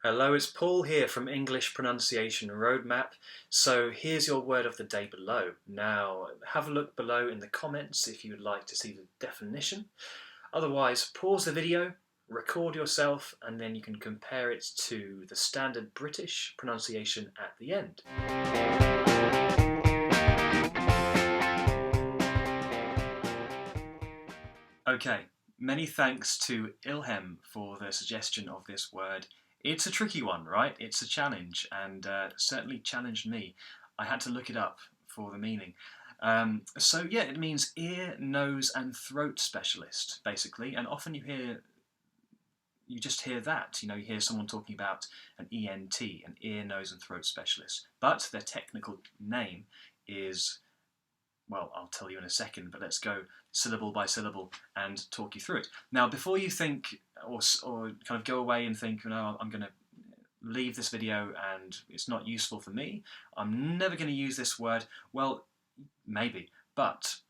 Hello, it's Paul here from English Pronunciation Roadmap. So here's your word of the day below. Now have a look below in the comments if you would like to see the definition. Otherwise, pause the video, record yourself, and then you can compare it to the standard British pronunciation at the end. Okay, many thanks to Ilhem for the suggestion of this word. It's a tricky one, right? It's a challenge, and certainly challenged me. I had to look it up for the meaning. So yeah, it means ear, nose and throat specialist, basically, and often you just hear that, you hear someone talking about an ENT, an ear, nose and throat specialist, but their technical name is, well, I'll tell you in a second, but let's go syllable by syllable and talk you through it. Now, before you think or kind of go away and think, I'm going to leave this video and it's not useful for me, I'm never going to use this word, well, maybe, but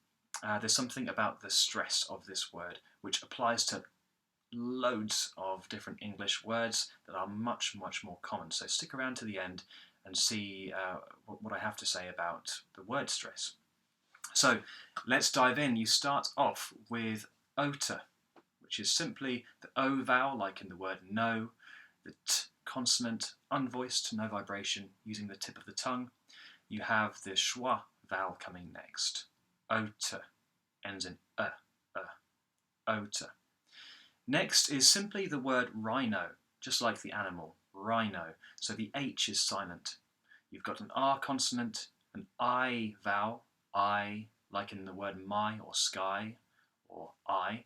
there's something about the stress of this word which applies to loads of different English words that are much, much more common. So stick around to the end and see what I have to say about the word stress. So let's dive in. You start off with otor, which is simply the O vowel, like in the word no, the T consonant, unvoiced, no vibration, using the tip of the tongue. You have the schwa vowel coming next. Otor, ends in otor. Next is simply the word rhino, just like the animal, rhino. So the H is silent. You've got an R consonant, an I vowel, I, like in the word my or sky or I.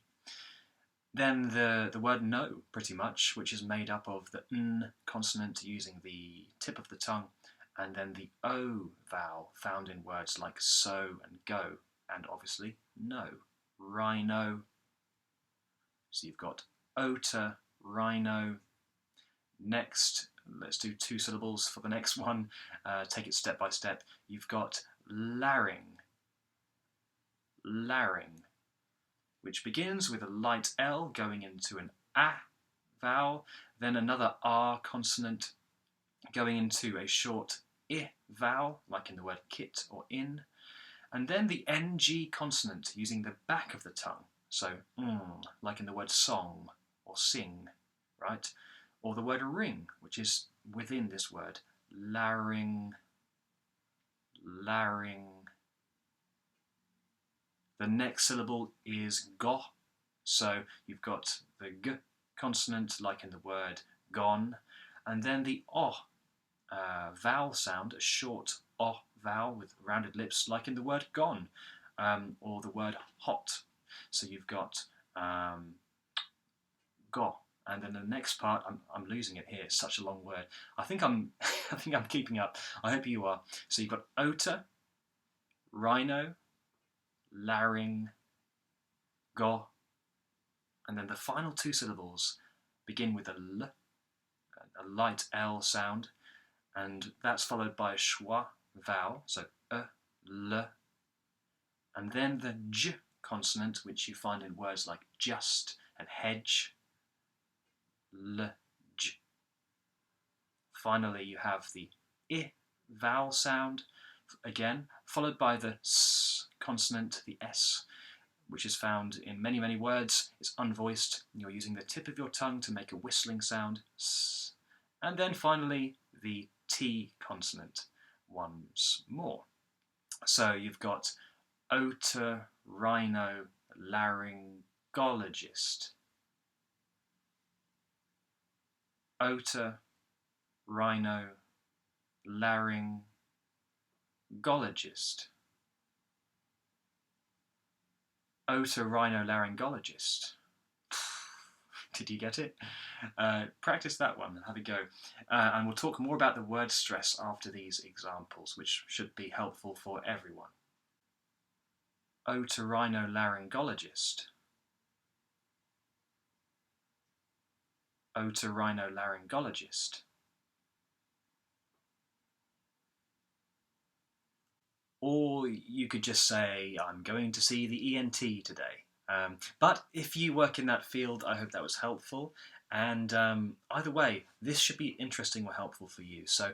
Then the word no, pretty much, which is made up of the N consonant using the tip of the tongue, and then the O vowel found in words like so and go, and obviously no, rhino. So you've got otor, rhino. Next, let's do two syllables for the next one. Take it step by step. You've got larynx, which begins with a light L going into an A vowel, then another R consonant going into a short I vowel, like in the word kit or in, and then the NG consonant using the back of the tongue, so like in the word song or sing, right? Or the word ring, which is within this word, larynx. The next syllable is go, so you've got the G consonant like in the word gone, and then the O vowel sound, a short O vowel with rounded lips like in the word gone, or the word hot. So you've got go, and then the next part, I'm losing it here, it's such a long word. I think I'm keeping up, I hope you are. So you've got otor, rhino, larynx, go, and then the final two syllables begin with a L, a light L sound, and that's followed by a schwa vowel, so L, and then the J consonant, which you find in words like just and hedge, L, J. Finally, you have the I vowel sound, again, followed by the S consonant, the S, which is found in many, many words. It's unvoiced. You're using the tip of your tongue to make a whistling sound, S. And then finally, the T consonant once more. So you've got Otorhinolaryngologist. Otorhinolaryngologist. Otorhinolaryngologist. Did you get it? Practice that one and have a go. And we'll talk more about the word stress after these examples, which should be helpful for everyone. Otorhinolaryngologist. Otorhinolaryngologist. Or you could just say, I'm going to see the ENT today. But if you work in that field, I hope that was helpful. And either way, this should be interesting or helpful for you. So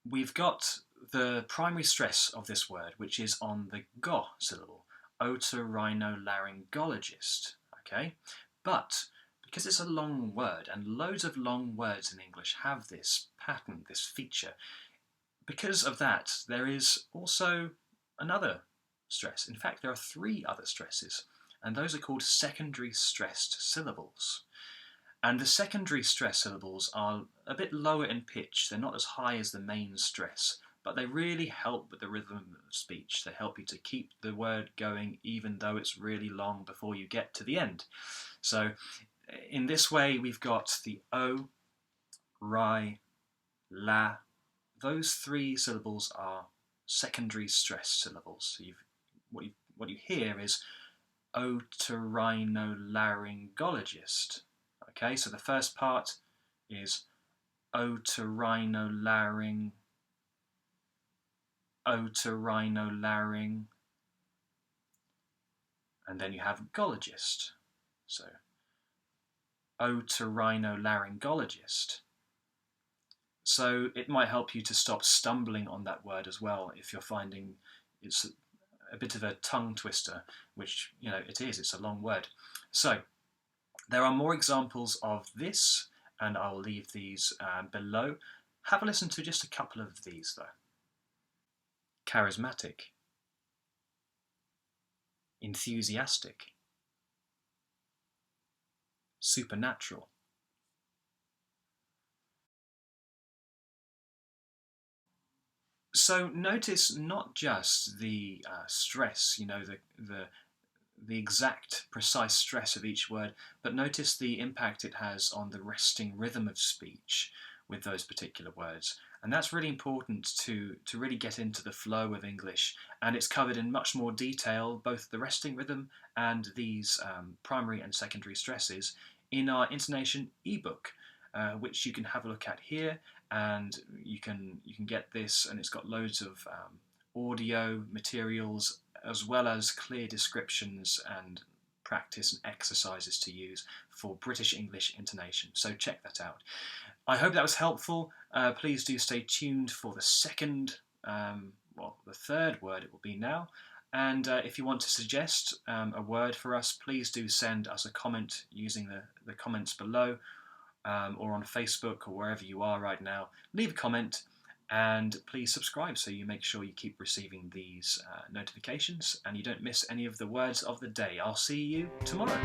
we've got the primary stress of this word, which is on the go syllable, otorhinolaryngologist, okay? But because it's a long word, and loads of long words in English have this pattern, this feature, because of that, there is also another stress. In fact, there are 3 other stresses, and those are called secondary stressed syllables. And the secondary stress syllables are a bit lower in pitch. They're not as high as the main stress, but they really help with the rhythm of speech. They help you to keep the word going even though it's really long before you get to the end. So in this way, we've got the O, ri, la. Those 3 syllables are secondary stress syllables. So what you hear is Otorhinolaryngologist. Okay, so the first part is otorhinolaryng, and then you have gologist. So otorhinolaryngologist. So it might help you to stop stumbling on that word as well if you're finding it's a bit of a tongue twister, which, you know, it is, it's a long word. So there are more examples of this, and I'll leave these below. Have a listen to just a couple of these though. Charismatic, enthusiastic, supernatural. So notice not just the stress, you know, the exact precise stress of each word, but notice the impact it has on the resting rhythm of speech with those particular words. And that's really important to really get into the flow of English, and it's covered in much more detail, both the resting rhythm and these primary and secondary stresses, in our intonation ebook, which you can have a look at here, and you can get this, and it's got loads of audio materials as well as clear descriptions and practice and exercises to use for British English intonation. So check that out. I hope that was helpful. Please do stay tuned for the third word it will be now. And if you want to suggest a word for us, please do send us a comment using the comments below, or on Facebook or wherever you are right now. Leave a comment. And please subscribe so you make sure you keep receiving these notifications and you don't miss any of the words of the day. I'll see you tomorrow.